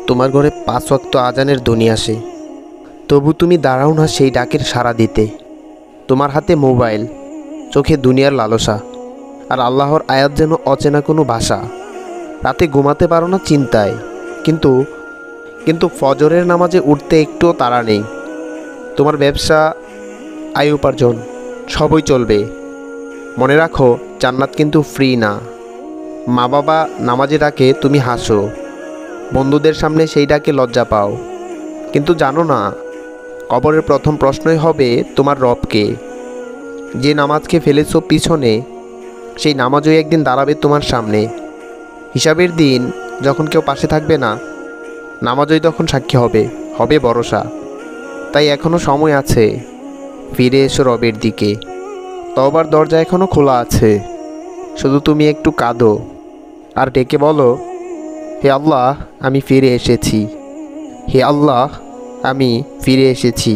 তোমার ঘরে 5 ওয়াক্ত আজানের ধ্বনি আসে, তবু তুমি দাঁড়াও না সেই ডাকের সাড়া দিতে। তোমার হাতে মোবাইল, চোখে দুনিয়ার লালসা, আর আল্লাহর আয়াত যেন অচেনা কোনো ভাষা। রাতে ঘুমাতে পারো না চিন্তায়, কিন্তু কিন্তু ফজরের নামাজে উঠতে একটুও তাড়া নেই। তোমার ব্যবসা, আয় উপার্জন সবই চলবে। মনে রাখো, জান্নাত কিন্তু ফ্রি না। মা বাবা নামাজে ডাকে, তুমি হাসো। বন্ধুদের সামনে সেই ডাকে লজ্জা পাও। কিন্তু জানো না, কবরের প্রথম প্রশ্নই হবে তোমার রবকে। যে নামাজকে ফেলেছো পিছনে, সেই নামাজই একদিন দাঁড়াবে তোমার সামনে। হিসাবের দিন যখন কেউ পাশে থাকবে না, নামাজই তখন সাক্ষী হবে, হবে ভরসা। তাই এখনও সময় আছে, ফিরে এসো রবের দিকে। তওবার দরজা এখনও খোলা আছে। শুধু তুমি একটু কাঁদো আর ডেকে বলো, হে আল্লাহ, আমি ফিরে এসেছি। হে আল্লাহ, আমি ফিরে এসেছি।